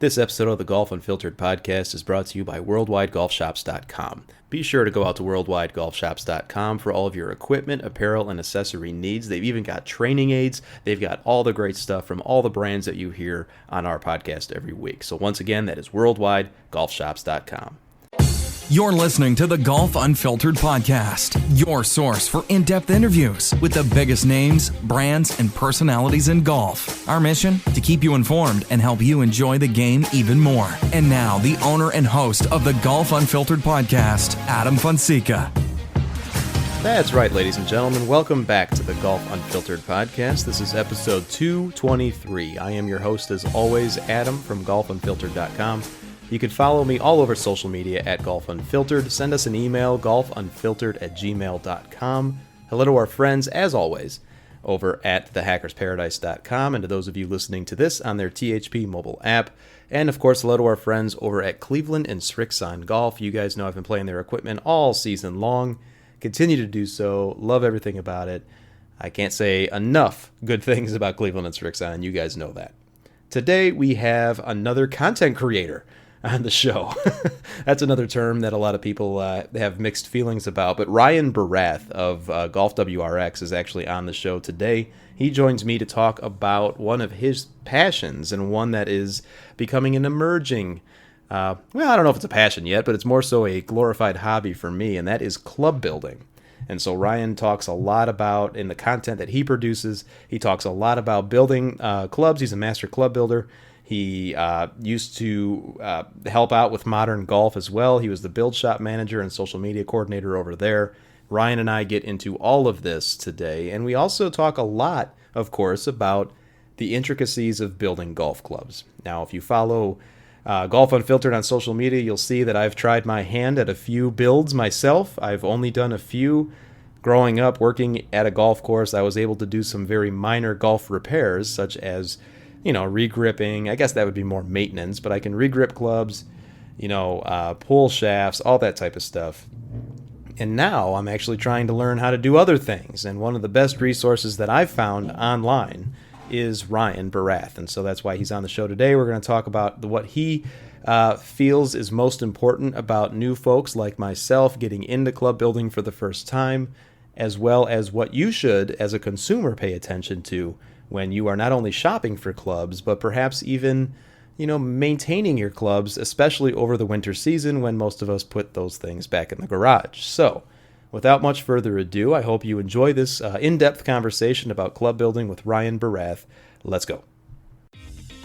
This episode of the Golf Unfiltered podcast is brought to you by WorldwideGolfShops.com. Be sure to go out to WorldwideGolfShops.com for all of your equipment, apparel, and accessory needs. They've even got training aids. They've got all the great stuff from all the brands that you hear on our podcast every week. So once again, that is WorldwideGolfShops.com. You're listening to the Golf Unfiltered podcast, your source for in-depth interviews with the biggest names, brands, and personalities in golf. Our mission? To keep you informed and help you enjoy the game even more. And now, the owner and host of the Golf Unfiltered podcast, Adam Fonseca. That's right, ladies and gentlemen. Welcome back to the Golf Unfiltered podcast. This is episode 223. I am your host, as always, Adam from GolfUnfiltered.com. You can follow me all over social media at Golf Unfiltered. Send us an email, golfunfiltered@gmail.com. Hello to our friends, as always, over at thehackersparadise.com, and to those of you listening to this on their THP mobile app. And, of course, hello to our friends over at Cleveland and Srixon Golf. You guys know I've been playing their equipment all season long. Continue to do so. Love everything about it. I can't say enough good things about Cleveland and Srixon, and you guys know that. Today, we have another content creator on the show. That's another term that a lot of people have mixed feelings about, but Ryan Barath of GolfWRX is actually on the show today. He joins me to talk about one of his passions, and one that is becoming an emerging, I don't know if it's a passion yet, but it's more so a glorified hobby for me, and that is club building. And so Ryan talks a lot about, in the content that he produces, he talks a lot about building clubs. He's a master club builder. He used to help out with Modern Golf as well. He was the build shop manager and social media coordinator over there. Ryan and I get into all of this today. And we also talk a lot, of course, about the intricacies of building golf clubs. Now, if you follow Golf Unfiltered on social media, you'll see that I've tried my hand at a few builds myself. I've only done a few. Growing up, working at a golf course, I was able to do some very minor golf repairs, such as regripping. I guess that would be more maintenance, but I can regrip clubs, pull shafts, all that type of stuff. And now I'm actually trying to learn how to do other things. And one of the best resources that I've found online is Ryan Barath. And so that's why he's on the show today. We're going to talk about what he feels is most important about new folks like myself getting into club building for the first time, as well as what you should, as a consumer, pay attention to when you are not only shopping for clubs, but perhaps even, maintaining your clubs, especially over the winter season when most of us put those things back in the garage. So, without much further ado, I hope you enjoy this in-depth conversation about club building with Ryan Barath. Let's go.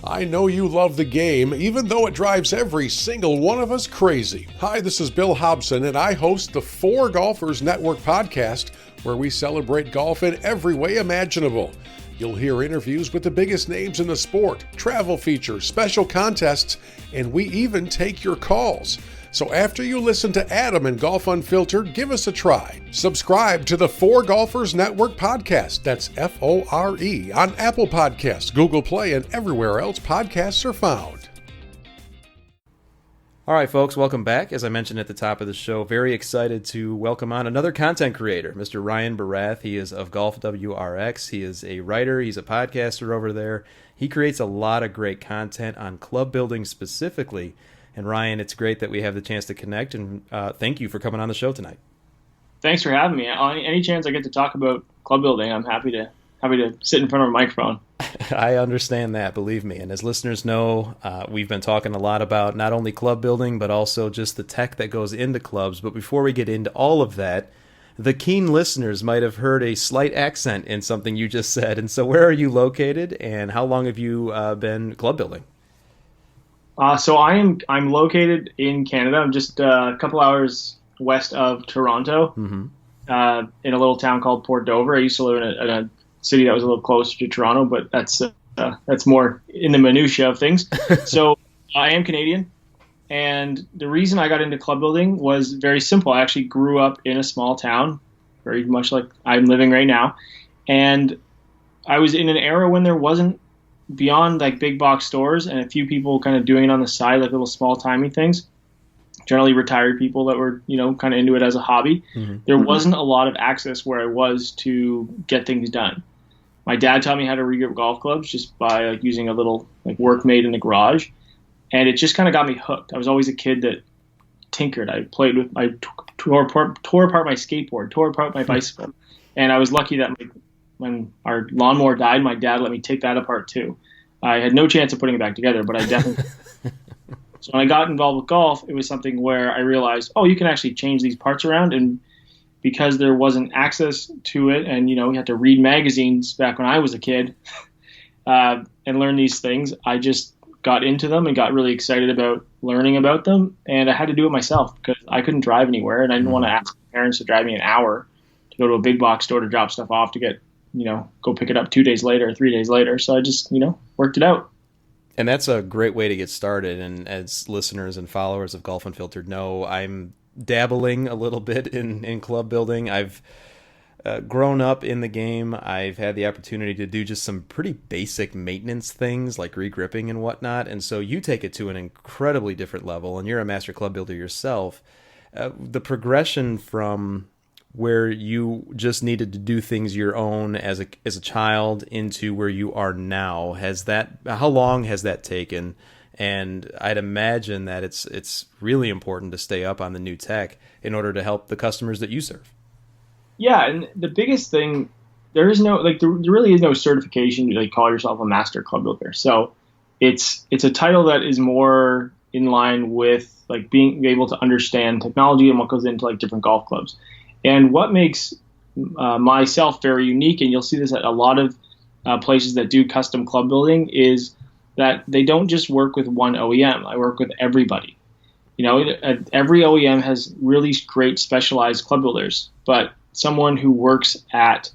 I know you love the game, even though it drives every single one of us crazy. Hi, this is Bill Hobson, and I host the Four Golfers Network podcast, where we celebrate golf in every way imaginable. You'll hear interviews with the biggest names in the sport, travel features, special contests, and we even take your calls. So after you listen to Adam and Golf Unfiltered, give us a try. Subscribe to the Four Golfers Network podcast. That's FORE on Apple Podcasts, Google Play, and everywhere else podcasts are found. All right, folks, welcome back. As I mentioned at the top of the show, very excited to welcome on another content creator, Mr. Ryan Barath. He is of GolfWRX. He is a writer. He's a podcaster over there. He creates a lot of great content on club building specifically. And Ryan, it's great that we have the chance to connect, and thank you for coming on the show tonight. Thanks for having me. Any chance I get to talk about club building, I'm happy to sit in front of a microphone. I understand that, believe me. And as listeners know, we've been talking a lot about not only club building, but also just the tech that goes into clubs. But before we get into all of that, the keen listeners might have heard a slight accent in something you just said. And so where are you located, and how long have you been club building? So I'm located in Canada. I'm just a couple hours west of Toronto, in a little town called Port Dover. I used to live in a city that was a little closer to Toronto, but that's more in the minutia of things. So I am Canadian, and the reason I got into club building was very simple. I actually grew up in a small town, very much like I'm living right now, and I was in an era when there wasn't, beyond like big box stores and a few people kind of doing it on the side, like little small timey things, generally retired people that were, kind of into it as a hobby. There wasn't a lot of access where I was to get things done. My dad taught me how to regrip golf clubs just by using a little work made in the garage. And it just kind of got me hooked. I was always a kid that tinkered. I tore apart my skateboard, tore apart my bicycle. And I was lucky that when our lawnmower died, my dad let me take that apart too. I had no chance of putting it back together, but I definitely. So when I got involved with golf, it was something where I realized, oh, you can actually change these parts around. And because there wasn't access to it, and we had to read magazines back when I was a kid and learn these things, I just got into them and got really excited about learning about them. And I had to do it myself because I couldn't drive anywhere, and I didn't want to ask my parents to drive me an hour to go to a big box store to drop stuff off to get, go pick it up 2 days later, 3 days later. So I just, worked it out. And that's a great way to get started. And as listeners and followers of Golf Unfiltered know, I'm dabbling a little bit in club building. I've grown up in the game. I've had the opportunity to do just some pretty basic maintenance things like regripping and whatnot. And so you take it to an incredibly different level, and you're a master club builder yourself. The progression from where you just needed to do things your own as a child into where you are now, how long has that taken? And I'd imagine that it's really important to stay up on the new tech in order to help the customers that you serve. Yeah, and the biggest thing, there really is no certification to call yourself a master club builder. So it's a title that is more in line with being able to understand technology and what goes into different golf clubs. And what makes myself very unique, and you'll see this at a lot of places that do custom club building, is that they don't just work with one OEM. I work with everybody. Every OEM has really great specialized club builders, but someone who works at,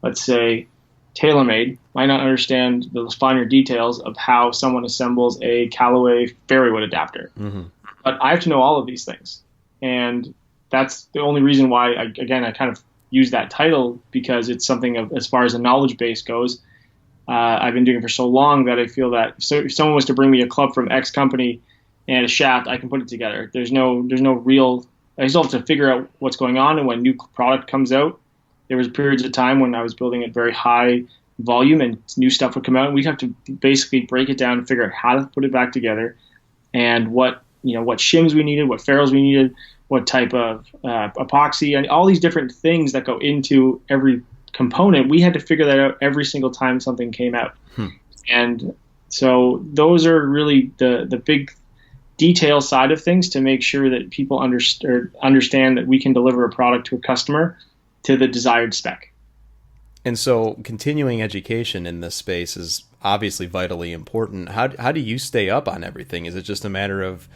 let's say, TaylorMade might not understand the finer details of how someone assembles a Callaway fairway wood adapter. Mm-hmm. But I have to know all of these things. And that's the only reason why, I kind of use that title, because it's something of, as far as the knowledge base goes, I've been doing it for so long that I feel that if someone was to bring me a club from X company and a shaft, I can put it together. There's no real, I still have to figure out what's going on. And when new product comes out, there was periods of time when I was building at very high volume and new stuff would come out, and we'd have to basically break it down and figure out how to put it back together, and what shims we needed, what ferrules we needed, what type of epoxy, and all these different things that go into every component. We had to figure that out every single time something came out. And so those are really the big detail side of things, to make sure that people understand that we can deliver a product to a customer to the desired spec. And so continuing education in this space is obviously vitally important. How do you stay up on everything? Is it just a matter of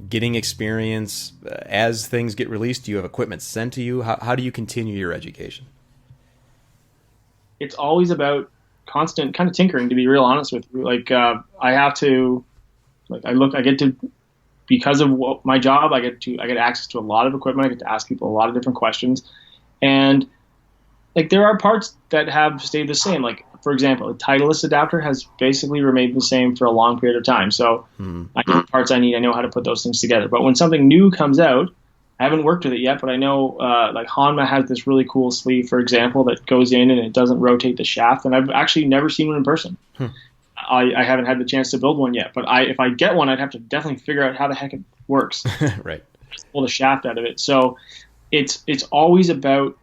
getting experience as things get released? Do you have equipment sent to you? How do you continue your education? It's always about constant kind of tinkering, to be real honest with you. I have to, because of my job, I get access to a lot of equipment. I get to ask people a lot of different questions. And there are parts that have stayed the same. For example, a Titleist adapter has basically remained the same for a long period of time. So I know the parts I need. I know how to put those things together. But when something new comes out, I haven't worked with it yet, but I know Honma has this really cool sleeve, for example, that goes in and it doesn't rotate the shaft. And I've actually never seen one in person. I haven't had the chance to build one yet. But if I get one, I'd have to definitely figure out how the heck it works. Right. Just pull the shaft out of it. So it's always about,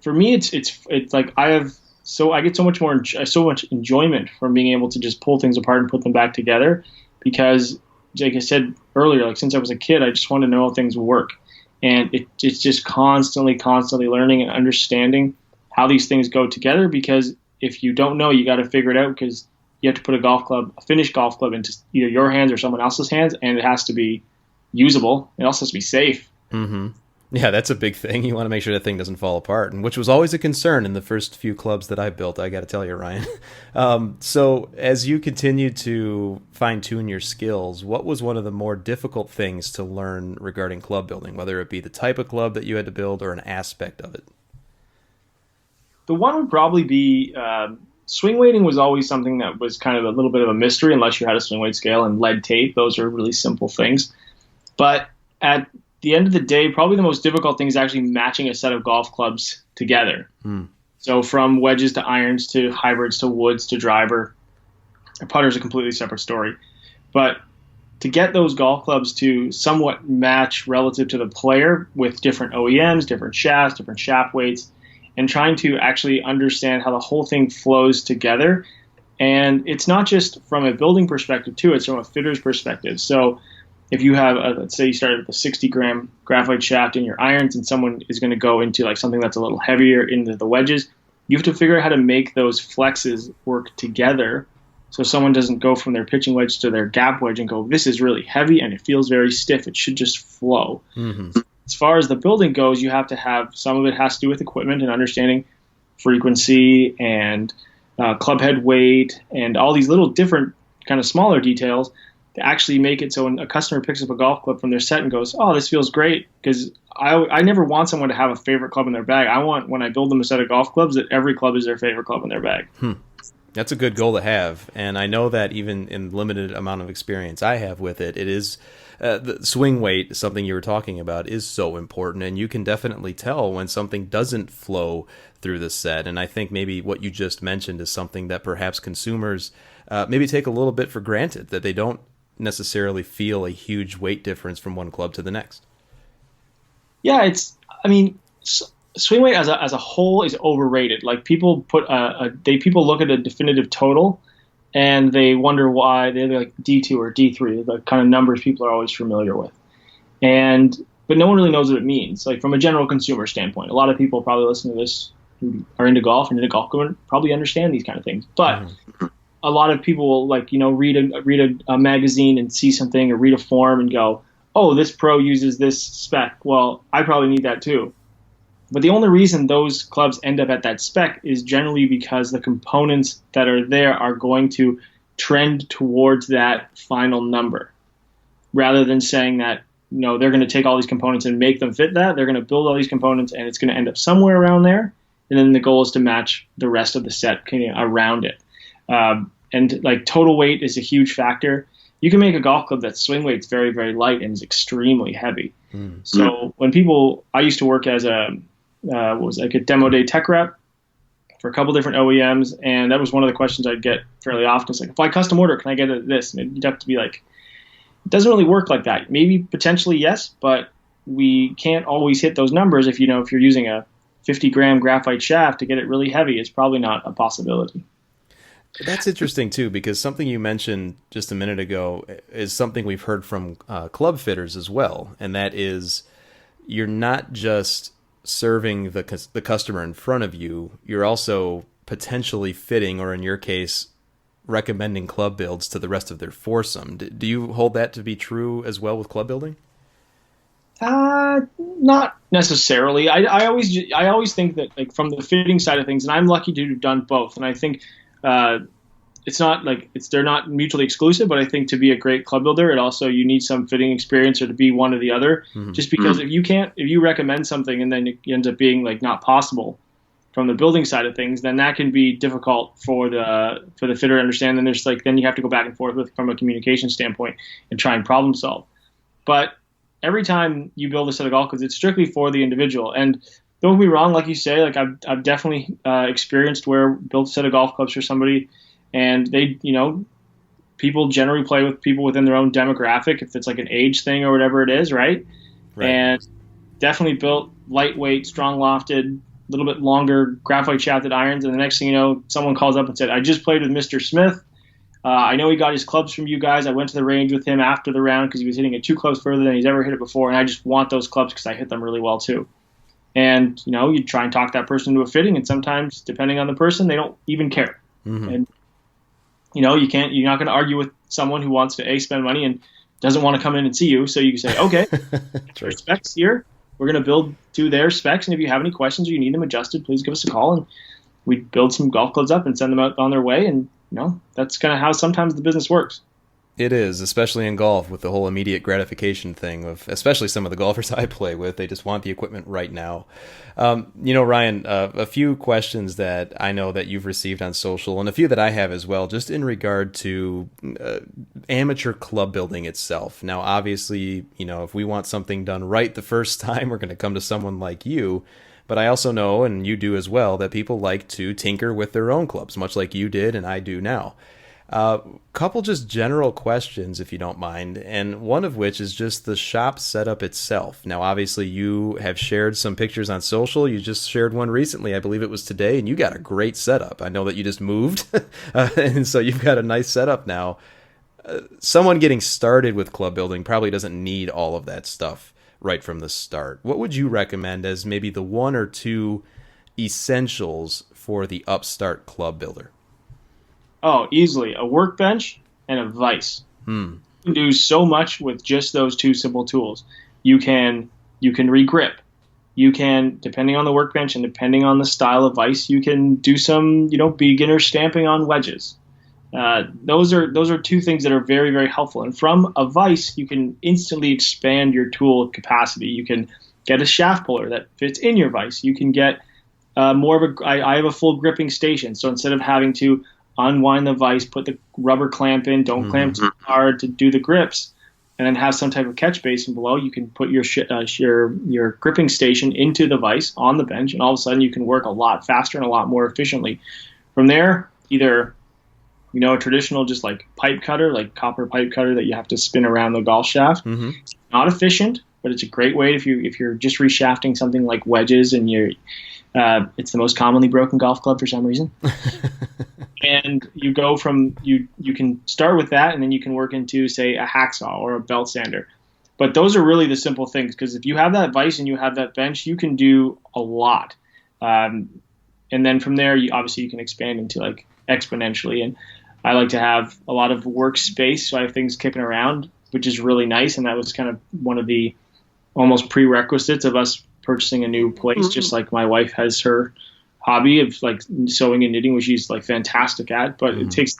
for me, it's I get so much enjoyment from being able to just pull things apart and put them back together, because, like I said earlier, since I was a kid, I just wanted to know how things work. And it's just constantly learning and understanding how these things go together, because if you don't know, you got to figure it out, because you have to put a finished golf club into either your hands or someone else's hands, and it has to be usable. It also has to be safe. Mm-hmm. Yeah, that's a big thing. You want to make sure that thing doesn't fall apart, and which was always a concern in the first few clubs that I built, I got to tell you, Ryan. So as you continue to fine-tune your skills, what was one of the more difficult things to learn regarding club building, whether it be the type of club that you had to build or an aspect of it? The one would probably be swing weighting. Was always something that was kind of a little bit of a mystery, unless you had a swing weight scale and lead tape. Those are really simple things. But at the end of the day, probably the most difficult thing is actually matching a set of golf clubs together. So from wedges to irons to hybrids to woods to driver. A putter is a completely separate story. But to get those golf clubs to somewhat match relative to the player with different OEMs, different shafts, different shaft weights, and trying to actually understand how the whole thing flows together. And it's not just from a building perspective too, it's from a fitter's perspective. So if you have, let's say you started with a 60 gram graphite shaft in your irons and someone is going to go into like something that's a little heavier into the wedges, you have to figure out how to make those flexes work together so someone doesn't go from their pitching wedge to their gap wedge and go, this is really heavy and it feels very stiff. It should just flow. Mm-hmm. As far as the building goes, you have to have, some of it has to do with equipment and understanding frequency and club head weight and all these little different kind of smaller details to actually make it so when a customer picks up a golf club from their set and goes, oh, this feels great, because I never want someone to have a favorite club in their bag. I want, when I build them a set of golf clubs, that every club is their favorite club in their bag. That's a good goal to have, and I know that even in limited amount of experience I have with it, it is the swing weight, something you were talking about, is so important, and you can definitely tell when something doesn't flow through the set. And I think maybe what you just mentioned is something that perhaps consumers maybe take a little bit for granted, that they don't necessarily feel a huge weight difference from one club to the next. Yeah, swing weight as a whole is overrated. Like people put people look at a definitive total and they wonder why they're like D2 or D3, the kind of numbers people are always familiar with. But no one really knows what it means. Like from a general consumer standpoint, a lot of people probably listen to this who are into golf and into golf equipment probably understand these kind of things. But a lot of people will read a magazine and see something or read a form and go, oh, this pro uses this spec. Well, I probably need that too. But the only reason those clubs end up at that spec is generally because the components that are there are going to trend towards that final number. Rather than saying that, they're going to take all these components and make them fit that, they're going to build all these components and it's going to end up somewhere around there. And then the goal is to match the rest of the set around it. And like total weight is a huge factor. You can make a golf club that's swing weight's very, very light and is extremely heavy. So when I used to work as a demo day tech rep for a couple different OEMs, and that was one of the questions I'd get fairly often. It's like, if I custom order, can I get it at this? And you'd have to be like, it doesn't really work like that. Maybe potentially yes, but we can't always hit those numbers. If you're using a 50 gram graphite shaft to get it really heavy, it's probably not a possibility. That's interesting too, because something you mentioned just a minute ago is something we've heard from club fitters as well, and that is you're not just serving the customer in front of you, you're also potentially fitting, or in your case, recommending club builds to the rest of their foursome. Do you hold that to be true as well with club building? Not necessarily. I always think that, like, from the fitting side of things, and I'm lucky to have done both, and I think it's not like they're not mutually exclusive, but I think to be a great club builder, you need some fitting experience or to be one or the other. Just because if you recommend something and then it ends up being like not possible from the building side of things, then that can be difficult for the fitter to understand. Then then you have to go back and forth from a communication standpoint and try and problem solve. But every time you build a set of golf clubs, it's strictly for the individual. And don't get me wrong, like you say, like I've definitely experienced where built a set of golf clubs for somebody, and they, people generally play with people within their own demographic, if it's like an age thing or whatever it is, right? And definitely built lightweight, strong lofted, a little bit longer graphite shafted irons, and the next thing you know, someone calls up and said, I just played with Mr. Smith. I know he got his clubs from you guys. I went to the range with him after the round because he was hitting it 2 clubs further than he's ever hit it before, and I just want those clubs because I hit them really well too. And, you try and talk that person into a fitting, and sometimes, depending on the person, they don't even care. And, you're not going to argue with someone who wants to, spend money and doesn't want to come in and see you. So you can say, okay, your specs here. We're going to build to their specs. And if you have any questions or you need them adjusted, please give us a call. And we build some golf clubs up and send them out on their way. And, that's kind of how sometimes the business works. It is, especially in golf with the whole immediate gratification thing of, especially some of the golfers I play with, they just want the equipment right now. Ryan, a few questions that I know that you've received on social and a few that I have as well, just in regard to amateur club building itself. Now, obviously, if we want something done right the first time, we're going to come to someone like you. But I also know, and you do as well, that people like to tinker with their own clubs, much like you did and I do now. Couple just general questions, if you don't mind, and one of which is just the shop setup itself. Now, obviously, you have shared some pictures on social. You just shared one recently, I believe it was today, and you got a great setup. I know that you just moved, and so you've got a nice setup now. Someone getting started with club building probably doesn't need all of that stuff right from the start. What would you recommend as maybe the one or two essentials for the upstart club builder? Oh, easily a workbench and a vise. You can do so much with just those two simple tools. You can regrip. You can, depending on the workbench and depending on the style of vise, you can do some, beginner stamping on wedges. Those are two things that are very, very helpful. And from a vise, you can instantly expand your tool capacity. You can get a shaft puller that fits in your vise. You can get more of I have a full gripping station. So instead of having to unwind the vise, put the rubber clamp in, don't clamp too hard to do the grips, and then have some type of catch basin below, you can put your gripping station into the vise on the bench, and all of a sudden you can work a lot faster and a lot more efficiently. From there, either a traditional just like pipe cutter, like copper pipe cutter that you have to spin around the golf shaft. It's not efficient, but it's a great way if you're just reshafting something like wedges and it's the most commonly broken golf club for some reason. And you go from you can start with that, and then you can work into, say, a hacksaw or a belt sander. But those are really the simple things, because if you have that vise and you have that bench, you can do a lot. And then from there, you can expand into like exponentially. And I like to have a lot of workspace, so I have things kicking around, which is really nice. And that was kind of one of the almost prerequisites of us purchasing a new place, just like my wife has her hobby of like sewing and knitting, which she's like fantastic at, but it takes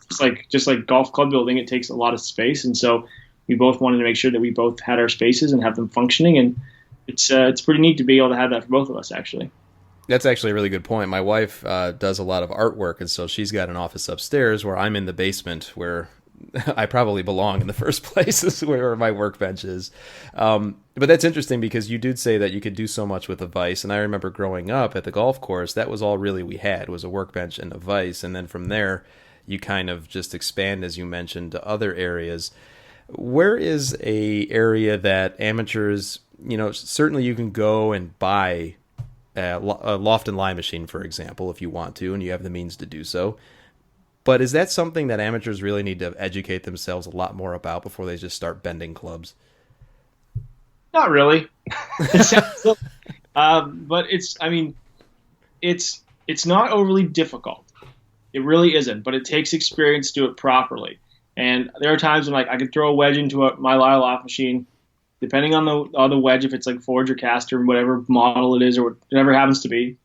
just like golf club building, it takes a lot of space. And so we both wanted to make sure that we both had our spaces and have them functioning. And it's pretty neat to be able to have that for both of us, actually. That's actually a really good point. My wife does a lot of artwork, and so she's got an office upstairs where I'm in the basement, where I probably belong in the first place, is where my workbench is. But that's interesting, because you did say that you could do so much with a vise. And I remember growing up at the golf course, that was all really we had, was a workbench and a vise. And then from there, you kind of just expand, as you mentioned, to other areas. Where is a area that amateurs, certainly you can go and buy a loft and lie machine, for example, if you want to, and you have the means to do so. But is that something that amateurs really need to educate themselves a lot more about before they just start bending clubs? Not really. But it's not overly difficult. It really isn't, but it takes experience to do it properly. And there are times when I could throw a wedge into my lie loft machine, depending on the wedge, if it's like forge or caster, whatever model it is or whatever it happens to be.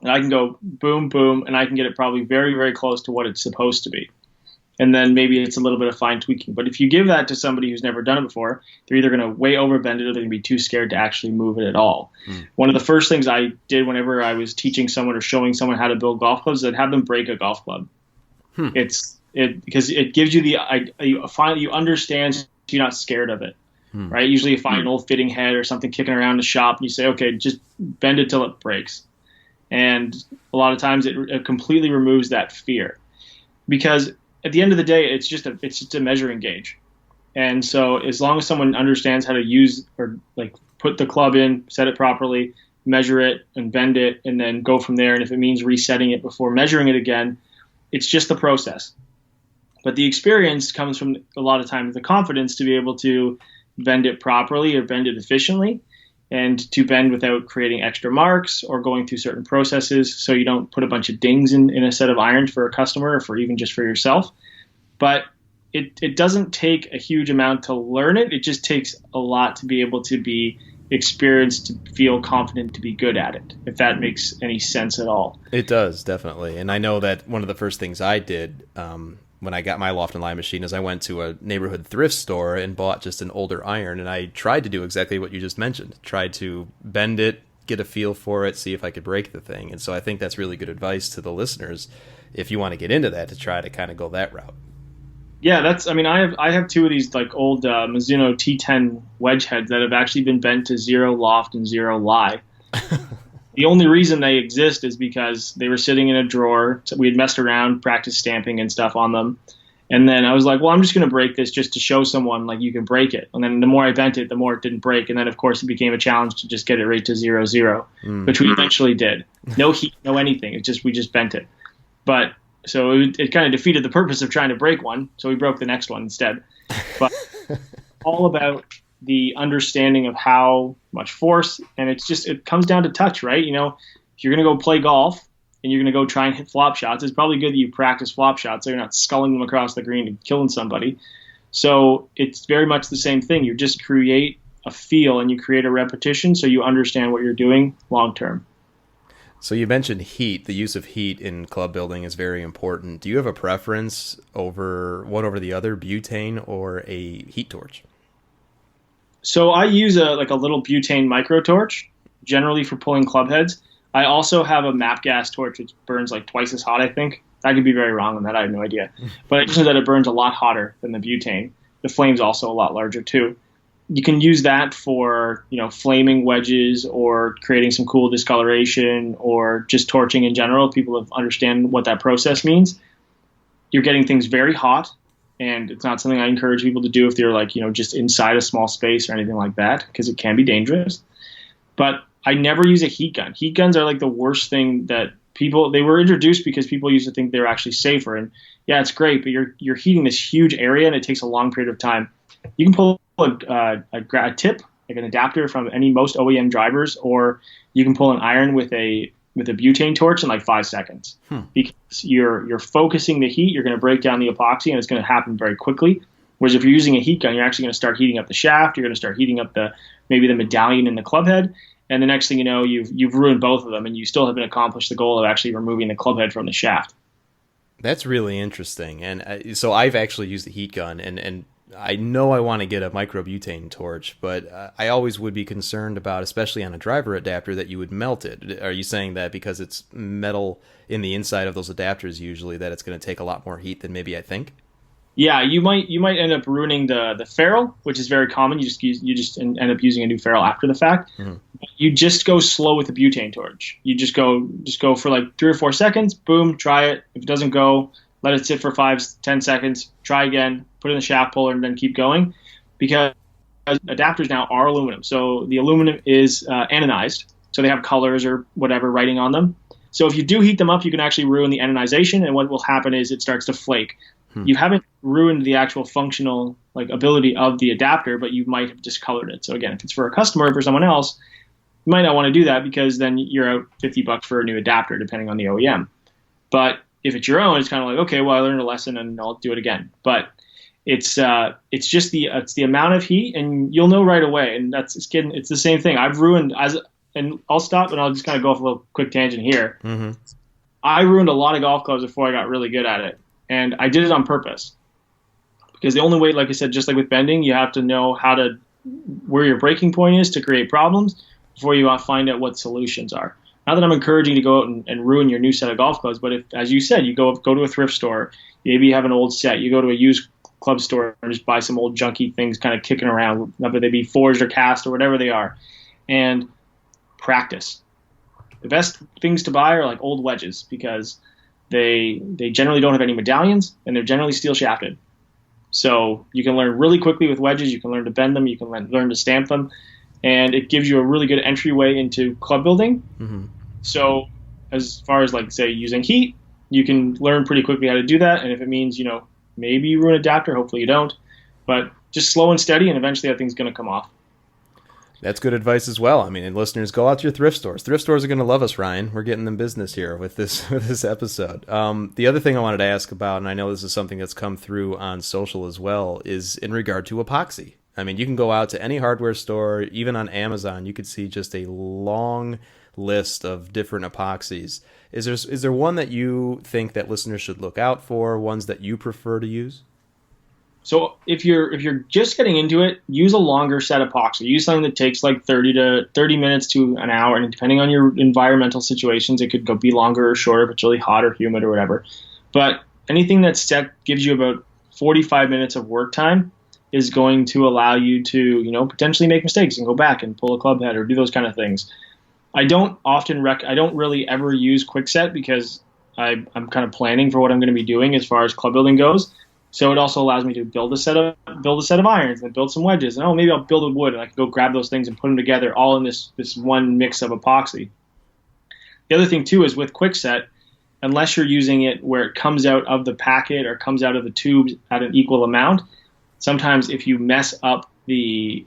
And I can go boom, boom, and I can get it probably very, very close to what it's supposed to be. And then maybe it's a little bit of fine tweaking. But if you give that to somebody who's never done it before, they're either going to way overbend it or they're going to be too scared to actually move it at all. One of the first things I did whenever I was teaching someone or showing someone how to build golf clubs is I'd have them break a golf club. Because it gives you you understand, so you're not scared of it. Right? Usually you find an old fitting head or something kicking around the shop, and you say, okay, just bend it till it breaks. And a lot of times it completely removes that fear, because at the end of the day, it's just a measuring gauge. And so as long as someone understands how to use or like put the club in, set it properly, measure it and bend it, and then go from there. And if it means resetting it before measuring it again, it's just the process. But the experience comes from a lot of times the confidence to be able to bend it properly or bend it efficiently, and to bend without creating extra marks or going through certain processes, so you don't put a bunch of dings in a set of irons for a customer or for even just for yourself. But it doesn't take a huge amount to learn it. It just takes a lot to be able to be experienced, to feel confident, to be good at it, if that makes any sense at all. It does, definitely. And I know that one of the first things I did when I got my loft and lie machine is I went to a neighborhood thrift store and bought just an older iron, and I tried to do exactly what you just mentioned. Tried to bend it, get a feel for it, see if I could break the thing. And so I think that's really good advice to the listeners if you want to get into that, to try to kind of go that route. Yeah, I have two of these like old Mizuno T10 wedge heads that have actually been bent to 0 loft and 0 lie. The only reason they exist is because they were sitting in a drawer. So we had messed around, practiced stamping and stuff on them. And then I was like, well, I'm just going to break this just to show someone like you can break it. And then the more I bent it, the more it didn't break. And then of course it became a challenge to just get it right to 0-0, which we eventually did. No heat, no anything. We just bent it. But so it kind of defeated the purpose of trying to break one. So we broke the next one instead. But all about the understanding of how much force, and it comes down to touch, right? You know, if you're going to go play golf and you're going to go try and hit flop shots, it's probably good that you practice flop shots so you're not sculling them across the green and killing somebody. So it's very much the same thing. You just create a feel and you create a repetition so you understand what you're doing long term. So you mentioned heat. The use of heat in club building is very important. Do you have a preference over the other, butane or a heat torch? So I use a little butane micro torch, generally for pulling club heads. I also have a MAP gas torch, which burns like twice as hot, I think. I could be very wrong on that. I have no idea. But it just know that it burns a lot hotter than the butane. The flame's also a lot larger too. You can use that for, you know, flaming wedges or creating some cool discoloration or just torching in general. People understand what that process means. You're getting things very hot, and it's not something I encourage people to do if they're like, you know, just inside a small space or anything like that, because it can be dangerous. But I never use a heat gun. Heat guns are like the worst thing that they were introduced because people used to think they were actually safer. And yeah, it's great, but you're heating this huge area and it takes a long period of time. You can pull a tip, like an adapter from most OEM drivers, or you can pull an iron with a butane torch in like 5 seconds. Because you're focusing the heat, you're going to break down the epoxy, and it's going to happen very quickly. Whereas if you're using a heat gun, you're actually going to start heating up the shaft, you're going to start heating up maybe the medallion in the club head, and the next thing you know, you've ruined both of them, and you still haven't accomplished the goal of actually removing the club head from the shaft. That's really interesting. And so I've actually used the heat gun, and I know I want to get a microbutane torch, but I always would be concerned about, especially on a driver adapter, that you would melt it. Are you saying that because it's metal in the inside of those adapters usually, that it's going to take a lot more heat than maybe I think? Yeah, you might end up ruining the ferrule, which is very common. You just end up using a new ferrule after the fact. Mm-hmm. You just go slow with the butane torch. You just go for like 3 or 4 seconds. Boom, try it. If it doesn't go, let it sit for 5-10 seconds. Try again. Put it in the shaft puller and then keep going, because adapters now are aluminum. So the aluminum is anodized, so they have colors or whatever writing on them. So if you do heat them up, you can actually ruin the anodization, and what will happen is it starts to flake. You haven't ruined the actual functional ability of the adapter, but you might have discolored it. So again, if it's for a customer or for someone else, you might not want to do that, because then you're out $50 for a new adapter, depending on the OEM. But if it's your own, it's kind of like, okay, well, I learned a lesson and I'll do it again. But it's just the amount of heat, and you'll know right away. And it's the same thing. I've ruined and I'll stop and I'll just kind of go off a little quick tangent here. Mm-hmm. I ruined a lot of golf clubs before I got really good at it, and I did it on purpose, because the only way, like I said, just like with bending, you have to know where your breaking point is to create problems before you find out what solutions are. Not that I'm encouraging to go out and ruin your new set of golf clubs, but if, as you said, you go to a thrift store, maybe you have an old set, you go to a used club store and just buy some old junky things kind of kicking around, whether they be forged or cast or whatever they are, and practice. The best things to buy are like old wedges, because they generally don't have any medallions and they're generally steel shafted. So you can learn really quickly with wedges, you can learn to bend them, you can learn to stamp them, and it gives you a really good entryway into club building. Mm-hmm. So as far as say using heat, you can learn pretty quickly how to do that. And if it means, maybe you ruin an adapter, hopefully you don't, but just slow and steady, and eventually that thing's going to come off. That's good advice as well. I mean, and listeners, go out to your thrift stores. Thrift stores are going to love us, Ryan. We're getting them business here with this episode. The other thing I wanted to ask about, and I know this is something that's come through on social as well, is in regard to epoxy. I mean, you can go out to any hardware store, even on Amazon, you could see just a long list of different epoxies. Is there one that you think that listeners should look out for, ones that you prefer to use? So if you're just getting into it, use a longer set epoxy. Use something that takes like 30 minutes to an hour, and depending on your environmental situations, it could be longer or shorter if it's really hot or humid or whatever. But anything that's set gives you about 45 minutes of work time is going to allow you to, potentially make mistakes and go back and pull a club head or do those kind of things. I don't really ever use Quickset, because I'm kind of planning for what I'm going to be doing as far as club building goes. So it also allows me to build a set of irons and build some wedges. And maybe I'll build a wood, and I can go grab those things and put them together all in this one mix of epoxy. The other thing too is with Quickset, unless you're using it where it comes out of the packet or comes out of the tubes at an equal amount, sometimes if you mess up the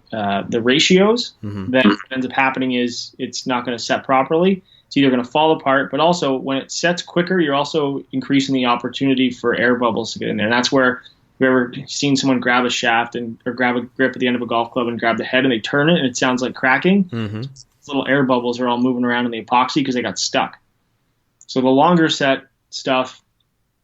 ratios, then what ends up happening is it's not going to set properly. It's either going to fall apart, but also when it sets quicker, you're also increasing the opportunity for air bubbles to get in there. And that's where you've ever seen someone grab a shaft or grab a grip at the end of a golf club and grab the head and they turn it and it sounds like cracking. These little air bubbles are all moving around in the epoxy because they got stuck. So the longer set stuff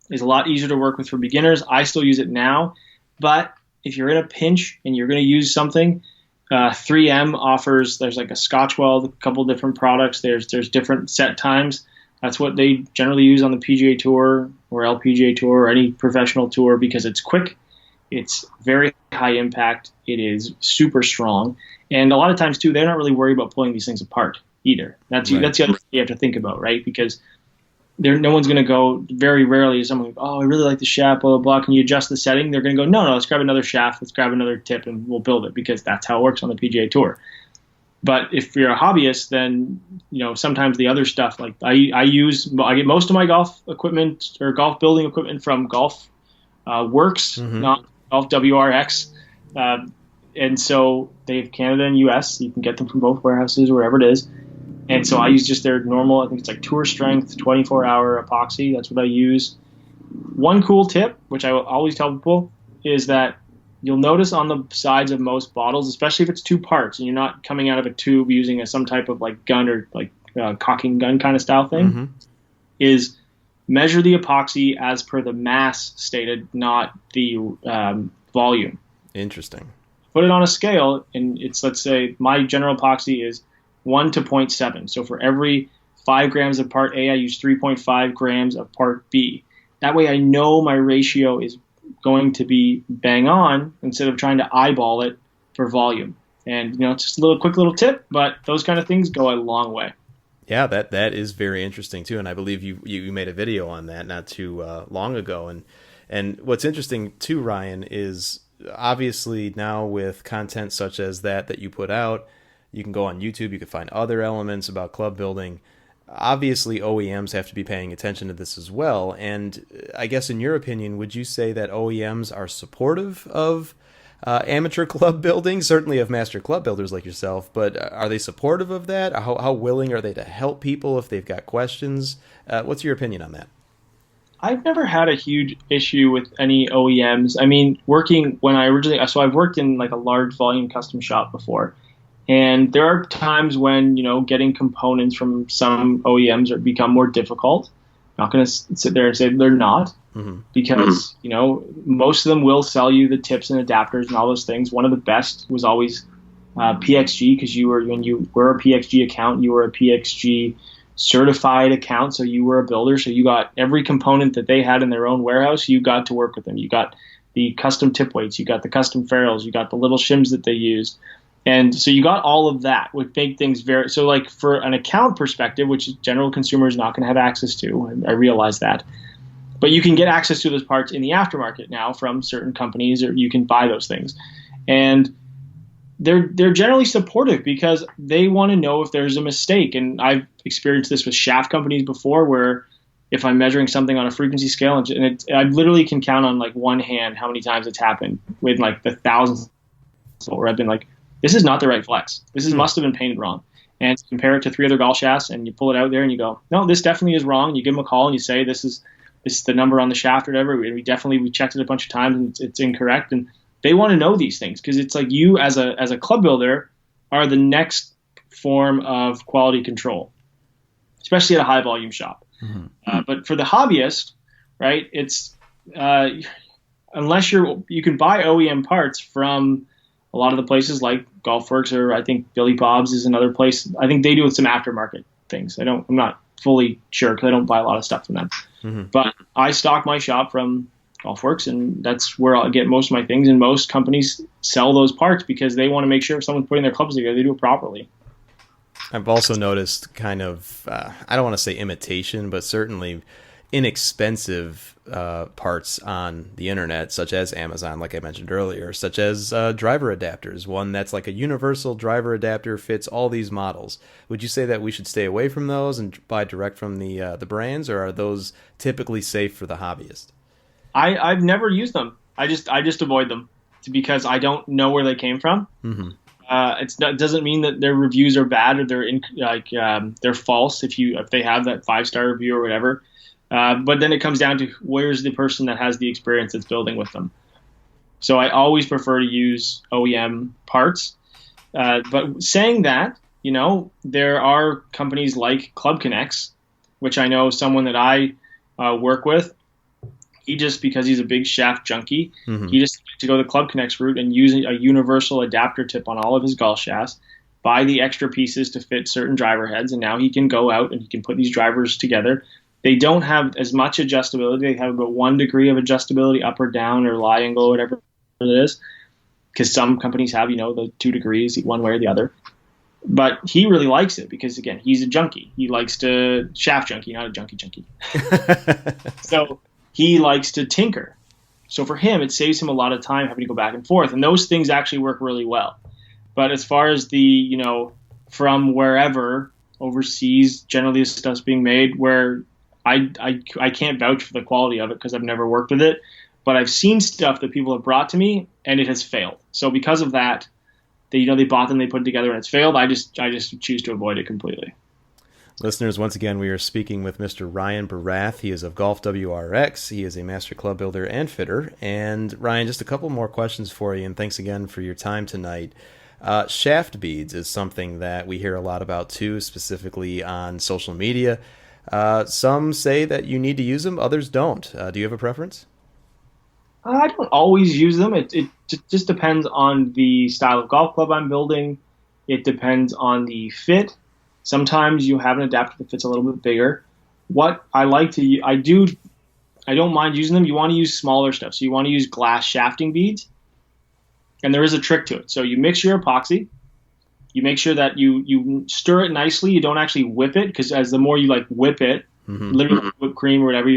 is a lot easier to work with for beginners. I still use it now, but if you're in a pinch and you're going to use something, 3M offers, there's like a Scotch weld, a couple different products. There's different set times. That's what they generally use on the PGA Tour or LPGA Tour or any professional tour because it's quick, it's very high impact, it is super strong, and a lot of times too, they're not really worried about pulling these things apart either. That's the other thing you have to think about, right? Because no one's going to go, very rarely is someone, I really like the shaft, blah, blah, blah. Can you adjust the setting? They're going to go, no, let's grab another shaft, let's grab another tip, and we'll build it because that's how it works on the PGA Tour. But if you're a hobbyist, then, sometimes the other stuff, like I get most of my golf equipment or golf building equipment from GolfWRX, not GolfWRX. And so they have Canada and US. You can get them from both warehouses, wherever it is. And so I use just their normal, I think it's like tour strength, 24-hour epoxy. That's what I use. One cool tip, which I will always tell people, is that you'll notice on the sides of most bottles, especially if it's two parts and you're not coming out of a tube using some type of like gun or like cocking gun kind of style thing, is measure the epoxy as per the mass stated, not the volume. Interesting. Put it on a scale, and it's, let's say my general epoxy is 1 to 0.7. So for every 5 grams of part A, I use 3.5 grams of part B. That way I know my ratio is going to be bang on instead of trying to eyeball it for volume. And, it's just a quick little tip, but those kind of things go a long way. Yeah, that is very interesting too. And I believe you made a video on that not too long ago. And what's interesting too, Ryan, is obviously now with content such as that you put out, you can go on YouTube, you can find other elements about club building. Obviously, OEMs have to be paying attention to this as well. And I guess in your opinion, would you say that OEMs are supportive of amateur club building, certainly of master club builders like yourself, but are they supportive of that? How willing are they to help people if they've got questions? What's your opinion on that? I've never had a huge issue with any OEMs. I mean, I've worked in like a large volume custom shop before. And there are times when, getting components from some OEMs become more difficult. I'm not going to sit there and say they're not, because, most of them will sell you the tips and adapters and all those things. One of the best was always PXG, because when you were a PXG account, you were a PXG certified account, so you were a builder. So you got every component that they had in their own warehouse, you got to work with them. You got the custom tip weights, you got the custom ferrules, you got the little shims that they used. And so you got all of that, which make things so like for an account perspective, which general consumer is not going to have access to, I realize that. But you can get access to those parts in the aftermarket now from certain companies, or you can buy those things. And they're generally supportive because they want to know if there's a mistake. And I've experienced this with shaft companies before, where if I'm measuring something on a frequency scale, I literally can count on like one hand how many times it's happened with like the thousands where I've been like, this is not the right flex. This must have been painted wrong. And compare it to 3 other golf shafts, and you pull it out there and you go, no, this definitely is wrong. You give them a call and you say, this is the number on the shaft or whatever. We checked it a bunch of times and it's incorrect. And they want to know these things because it's like you as a club builder are the next form of quality control, especially at a high volume shop. But for the hobbyist, right, it's unless you can buy OEM parts from a lot of the places like GolfWRX, or I think Billy Bob's is another place. I think they do some aftermarket things. I'm not fully sure because I don't buy a lot of stuff from them. But I stock my shop from GolfWRX, and that's where I'll get most of my things. And most companies sell those parts because they want to make sure if someone's putting their clubs together, they do it properly. I've also noticed kind of, I don't want to say imitation, but certainly inexpensive parts on the internet, such as Amazon, like I mentioned earlier, such as driver adapters. One that's like a universal driver adapter fits all these models. Would you say that we should stay away from those and buy direct from the brands, or are those typically safe for the hobbyist? I've never used them. I just avoid them because I don't know where they came from. Mm-hmm. It doesn't mean that their reviews are bad or they're false if they have that 5-star review or whatever. But then it comes down to where's the person that has the experience that's building with them. So I always prefer to use OEM parts. But saying that, there are companies like Club Connects, which I know someone that I work with. He just, because he's a big shaft junkie, Mm-hmm. he just to go the Club Connects route and use a universal adapter tip on all of his golf shafts, buy the extra pieces to fit certain driver heads, and now he can go out and he can put these drivers together. They don't have as much adjustability. They have about 1 degree of adjustability up or down or lie angle, whatever it is, because some companies have, the 2 degrees one way or the other. But he really likes it because, again, he's a junkie. He likes to shaft junkie, not a junkie. So he likes to tinker. So for him, it saves him a lot of time having to go back and forth. And those things actually work really well. But as far as the, from wherever overseas, generally this stuff's being made, where I can't vouch for the quality of it because I've never worked with it. But I've seen stuff that people have brought to me and it has failed. So because of that, they bought them, they put it together and it's failed. I just choose to avoid it completely. Listeners, once again, we are speaking with Mr. Ryan Barath. He is of GolfWRX. He is a master club builder and fitter. And Ryan, just a couple more questions for you, and thanks again for your time tonight. Shaft beads is something that we hear a lot about too, specifically on social media. Some say that you need to use them, others don't. Do you have a preference? I don't always use them. It just depends on the style of golf club I'm building. It depends on the fit. Sometimes you have an adapter that fits a little bit bigger. What I like to I don't mind using them. You want to use smaller stuff. So you want to use glass shafting beads. And there is a trick to it. So you mix your epoxy. You make sure that you stir it nicely. You don't actually whip it, because as the more you whip it, Mm-hmm. literally whipped cream or whatever,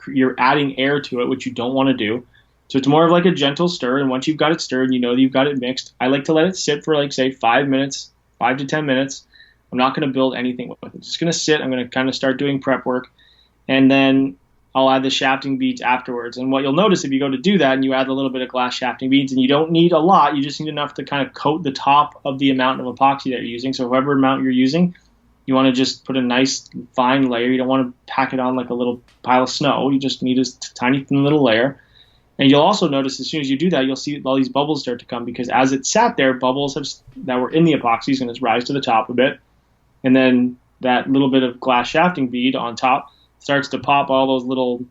you're adding air to it, which you don't want to do. So it's more of like a gentle stir. And once you've got it stirred and you know that you've got it mixed, I like to let it sit for say 5 to 10 minutes. I'm not going to build anything with it. It's just going to sit. I'm going to kind of start doing prep work. And then I'll add the shafting beads afterwards. And what you'll notice if you go to do that and you add a little bit of glass shafting beads, and you don't need a lot, you just need enough to kind of coat the top of the amount of epoxy that you're using. So whatever amount you're using, you want to just put a nice fine layer. You don't want to pack it on like a little pile of snow. You just need a tiny thin little layer. And you'll also notice as soon as you do that, you'll see all these bubbles start to come, because as it sat there, bubbles that were in the epoxy is going to rise to the top a bit. And then that little bit of glass shafting bead on top starts to pop all those little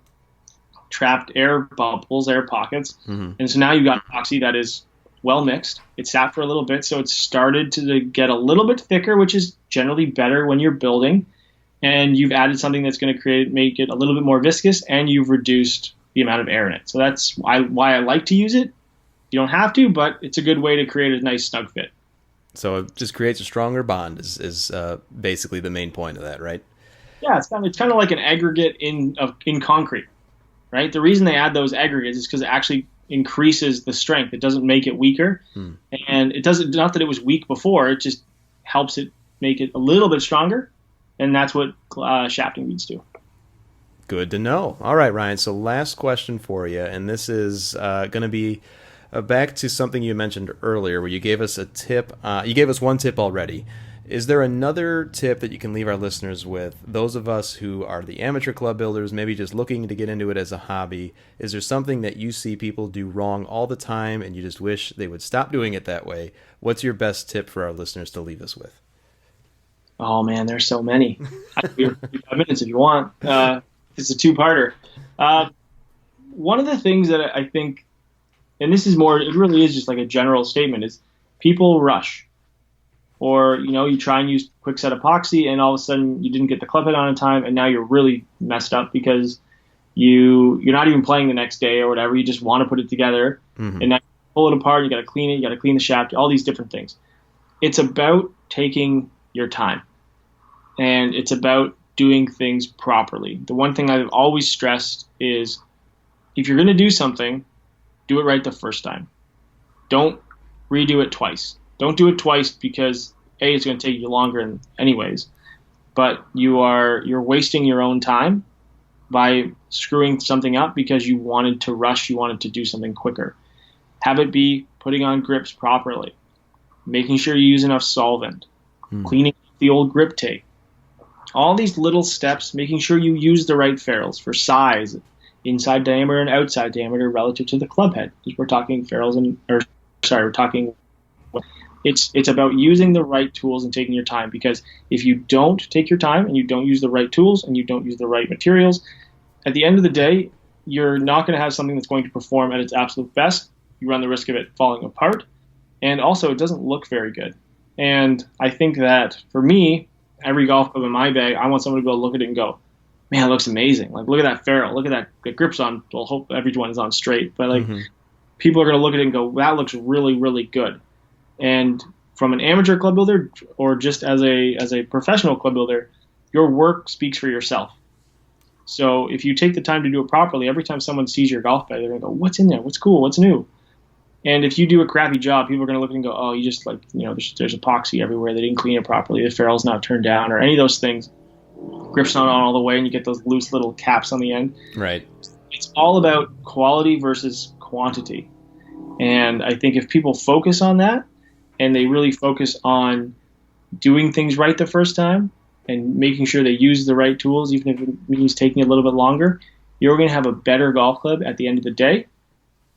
trapped air bubbles, air pockets. Mm-hmm. And so now you've got epoxy that is well mixed. It sat for a little bit, so it's started to get a little bit thicker, which is generally better when you're building. And you've added something that's going to make it a little bit more viscous, and you've reduced the amount of air in it. So that's why I like to use it. You don't have to, but it's a good way to create a nice snug fit. So it just creates a stronger bond is basically the main point of that, right? Yeah, it's kind of like an aggregate in concrete, right? The reason they add those aggregates is because it actually increases the strength. It doesn't make it weaker, and it doesn't. Not that it was weak before. It just helps it make it a little bit stronger, and that's what shafting beads do. Good to know. All right, Ryan. So last question for you, and this is going to be back to something you mentioned earlier, where you gave us a tip. You gave us one tip already. Is there another tip that you can leave our listeners with? Those of us who are the amateur club builders, maybe just looking to get into it as a hobby, is there something that you see people do wrong all the time and you just wish they would stop doing it that way? What's your best tip for our listeners to leave us with? Oh, man, there's so many. I can be 5 minutes if you want. It's a two-parter. One of the things that I think, and this is more, it really is just like a general statement, is people rush. Or, you try and use quick set epoxy, and all of a sudden you didn't get the club head on in time, and now you're really messed up because you're not even playing the next day or whatever. You just want to put it together, and now you pull it apart. You got to clean it. You got to clean the shaft. All these different things. It's about taking your time, and it's about doing things properly. The one thing I've always stressed is if you're going to do something, do it right the first time. Don't redo it twice. Don't do it twice because A, it's going to take you longer anyways, but you're wasting your own time by screwing something up because you wanted to rush, you wanted to do something quicker. Have it be putting on grips properly, making sure you use enough solvent, cleaning the old grip tape. All these little steps, making sure you use the right ferrules for size, inside diameter and outside diameter relative to the club head. We're talking ferrules it's about using the right tools and taking your time, because if you don't take your time and you don't use the right tools and you don't use the right materials, at the end of the day, you're not going to have something that's going to perform at its absolute best. You run the risk of it falling apart, and also it doesn't look very good. And I think that for me, every golf club in my bag, I want someone to be able to look at it and go, man, it looks amazing. Like, look at that ferrule. Look at that. The grip's on. Well, hope everyone is on straight. But, like, people are going to look at it and go, that looks really, really good. And from an amateur club builder or just as a professional club builder, your work speaks for yourself. So if you take the time to do it properly, every time someone sees your golf bag, they're going to go, what's in there? What's cool? What's new? And if you do a crappy job, people are going to look and go, oh, you just, like, there's epoxy everywhere. They didn't clean it properly. The ferrule's not turned down, or any of those things. Grip's not on all the way, and you get those loose little caps on the end. Right. It's all about quality versus quantity. And I think if people focus on that, and they really focus on doing things right the first time and making sure they use the right tools, even if it means taking a little bit longer, you're going to have a better golf club at the end of the day.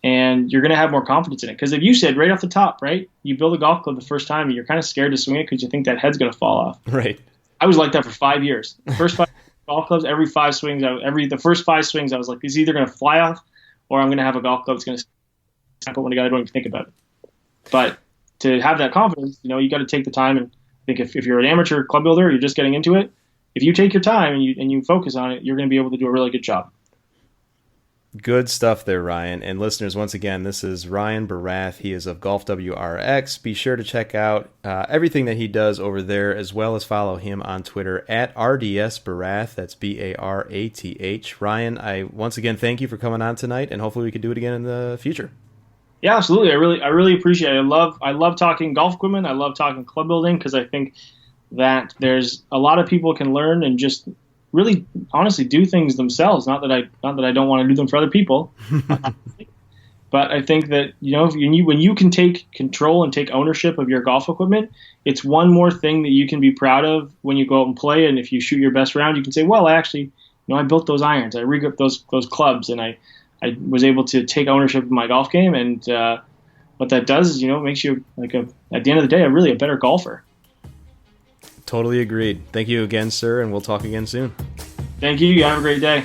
And you're going to have more confidence in it. Because if you said right off the top, right, you build a golf club the first time and you're kind of scared to swing it because you think that head's going to fall off. Right. I was like that for 5 years. The first 5 golf clubs, every 5 swings, the first 5 swings, I was like, it's either going to fly off or I'm going to have a golf club that's going to snap when I don't even think about it. But to have that confidence, you got to take the time. And I think if you're an amateur club builder, you're just getting into it, if you take your time and you focus on it, you're going to be able to do a really good job. Good stuff there, Ryan. And listeners, once again, this is Ryan Barath. He is of GolfWRX. Be sure to check out everything that he does over there, as well as follow him on Twitter at RDSBarath. That's Barath. Ryan, I once again thank you for coming on tonight, and hopefully we can do it again in the future. Yeah, absolutely. I really appreciate it. I love talking golf equipment. I love talking club building, because I think that there's a lot of people can learn and just really honestly do things themselves. Not that I don't want to do them for other people, but I think that when you can take control and take ownership of your golf equipment, it's one more thing that you can be proud of when you go out and play. And if you shoot your best round, you can say, well, actually, I built those irons, I re-gripped those clubs, and I was able to take ownership of my golf game. And what that does is, it makes you at the end of the day, a better golfer. Totally agreed. Thank you again, sir, and we'll talk again soon. Thank you. You have a great day.